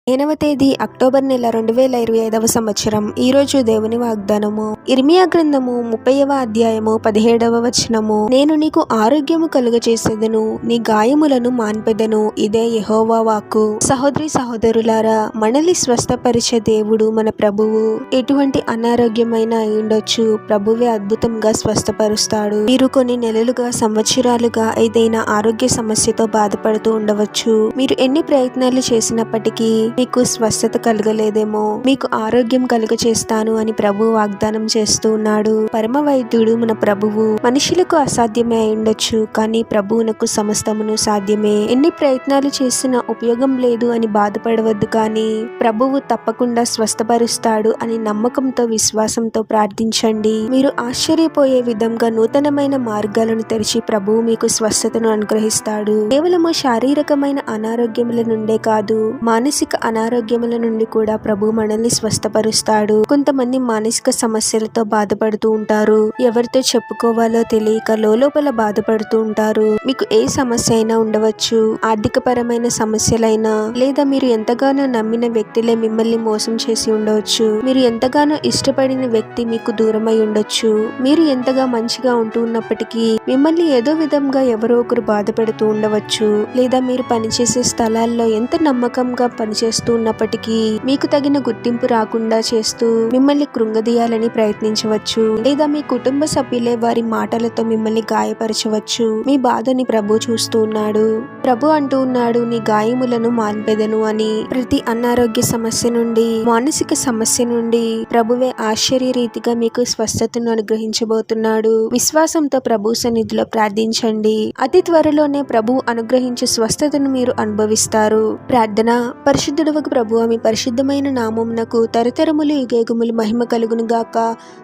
8వ తేదీ అక్టోబర్ నెల 2025 సంవత్సరం. ఈరోజు దేవుని వాగ్దానము. ఇర్మియా గ్రంథము 30వ అధ్యాయము 17వ వచనము. నేను నీకు ఆరోగ్యము కలుగచేసేదను, నీ గాయములను మాన్పెదను, ఇదే యెహోవా వాక్కు. సహోదరి సహోదరులారా, మనల్ని స్వస్థపరిచే దేవుడు మన ప్రభువు. ఎటువంటి అనారోగ్యమైన ఉండొచ్చు, ప్రభువే అద్భుతంగా స్వస్థపరుస్తాడు. మీరు కొన్ని నెలలుగా సంవత్సరాలుగా ఏదైనా ఆరోగ్య సమస్యతో బాధపడుతూ ఉండవచ్చు. మీరు ఎన్ని ప్రయత్నాలు చేసినప్పటికీ మీకు స్వస్థత కలగలేదేమో. మీకు ఆరోగ్యం కలుగ చేస్తాను అని ప్రభు వాగ్దానం చేస్తూ ఉన్నాడు. పరమ వైద్యుడు మన ప్రభువు. మనుషులకు అసాధ్యమే ఉండొచ్చు, కానీ ప్రభువునకు సమస్తమును సాధ్యమే. ఎన్ని ప్రయత్నాలు చేసినా ఉపయోగం లేదు అని బాధపడవద్దు, కానీ ప్రభువు తప్పకుండా స్వస్థపరుస్తాడు అని నమ్మకంతో విశ్వాసంతో ప్రార్థించండి. మీరు ఆశ్చర్యపోయే విధంగా నూతనమైన మార్గాలను తెరిచి ప్రభువు మీకు స్వస్థతను అనుగ్రహిస్తాడు. కేవలము శారీరకమైన అనారోగ్యముల నుండే కాదు, మానసిక అనారోగ్యముల నుండి కూడా ప్రభు మనల్ని స్వస్థపరుస్తాడు. కొంతమంది మానసిక సమస్యలతో బాధపడుతూ ఉంటారు. ఎవరితో చెప్పుకోవాలో తెలియక లోపల బాధపడుతూ ఉంటారు. మీకు ఏ సమస్య అయినా ఉండవచ్చు. ఆర్థిక పరమైన సమస్యలైనా, లేదా మీరు ఎంతగానో నమ్మిన వ్యక్తులే మిమ్మల్ని మోసం చేసి ఉండవచ్చు. మీరు ఎంతగానో ఇష్టపడిన వ్యక్తి మీకు దూరమై ఉండొచ్చు. మీరు ఎంతగా మంచిగా ఉంటూ ఉన్నప్పటికీ మిమ్మల్ని ఏదో విధంగా ఎవరో ఒకరు బాధ పెడుతూ ఉండవచ్చు. లేదా మీరు పనిచేసే స్థలాల్లో ఎంత నమ్మకంగా పనిచేస్తూ ఉన్నప్పటికీ మీకు తగిన గుర్తింపు రాకుండా చేస్తూ మిమ్మల్ని కృంగదీయాలని ప్రయత్నించవచ్చు. లేదా మీ కుటుంబ సభ్యులే వారి మాటలతో మిమ్మల్ని గాయపరచవచ్చు. మీ బాధని ప్రభు చూస్తూ ఉన్నాడు. ప్రభు అంటూ ఉన్నాడు, నీ గాయములను మాన్పెదను అని. ప్రతి అనారోగ్య సమస్య నుండి, మానసిక సమస్య నుండి ప్రభువే ఆశ్చర్య రీతిగా మీకు స్వస్థతను అనుగ్రహించబోతున్నాడు. విశ్వాసంతో ప్రభు సన్నిధిలో ప్రార్థించండి. అతి త్వరలోనే ప్రభు అనుగ్రహించే స్వస్థతను మీరు అనుభవిస్తారు. ప్రార్థన. పరిశుద్ధుడవగు ప్రభువా, మీ పరిశుద్ధమైన నామమునకు తరతరములు యుగయుగములు మహిమ కలుగును గాక.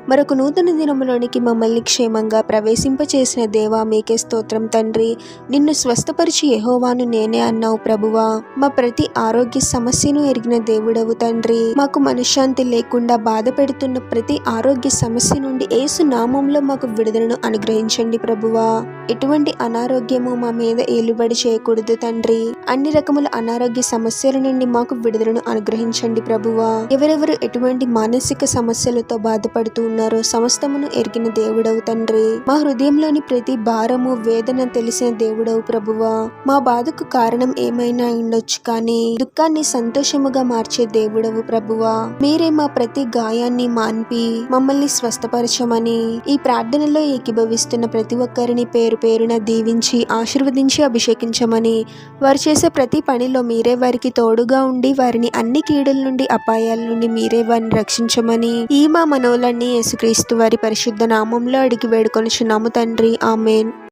మరొక నూతన దినములోనికి మమ్మల్ని క్షేమంగా ప్రవేశింపచేసిన దేవా, మీకే స్తోత్రం తండ్రి. నిన్ను స్వస్థపరిచి యెహోవాను నేనే అన్నావు ప్రభువా. మా ప్రతి ఆరోగ్య సమస్యను ఎరిగిన దేవుడవు తండ్రి. మాకు మనశ్శాంతి లేకుండా బాధ పెడుతున్న ప్రతి ఆరోగ్య సమస్య నుండి యేసు నామంలో మాకు విడుదలను అనుగ్రహించండి ప్రభువా. ఎటువంటి అనారోగ్యము మా మీద ఏలుబడి చేయకూడదు తండ్రి. అన్ని రకముల అనారోగ్య సమస్యల నుండి మాకు విడుదలను అనుగ్రహించండి ప్రభువా. ఎవరెవరు ఎటువంటి మానసిక సమస్యలతో బాధపడుతూ ఉన్నారో సమస్తమును ఎరిగిన దేవుడవు తండ్రి. మా హృదయంలోని ప్రతి భారము వేదన తెలిసిన దేవుడవు ప్రభువా. మా బాధకు కారణం ఏమైనా ఉండొచ్చు, కానీ దుఃఖాన్ని సంతోషముగా మార్చే దేవుడవు ప్రభువా. మీరే మా ప్రతి గాయాన్ని మాన్పి మమ్మల్ని స్వస్థపరచమని ఈ ప్రార్థనలో ఏకీభవిస్తున్న ప్రతి ఒక్కరిని పేరు పేరున దీవించి ఆశీర్వదించి అభిషేకించమని, వారు చేసే ప్రతి పనిలో మీరే వారికి తోడుగా ఉండి వారిని అన్ని కీడుల నుండి, అపాయాల నుండి మీరే వారిని రక్షించమని ఈ మా మనవులన్నీ యేసుక్రీస్తు వారి పరిశుద్ధ నామంలో అడిగి వేడుకొనుచున్నాము తండ్రి. ఆమేన్.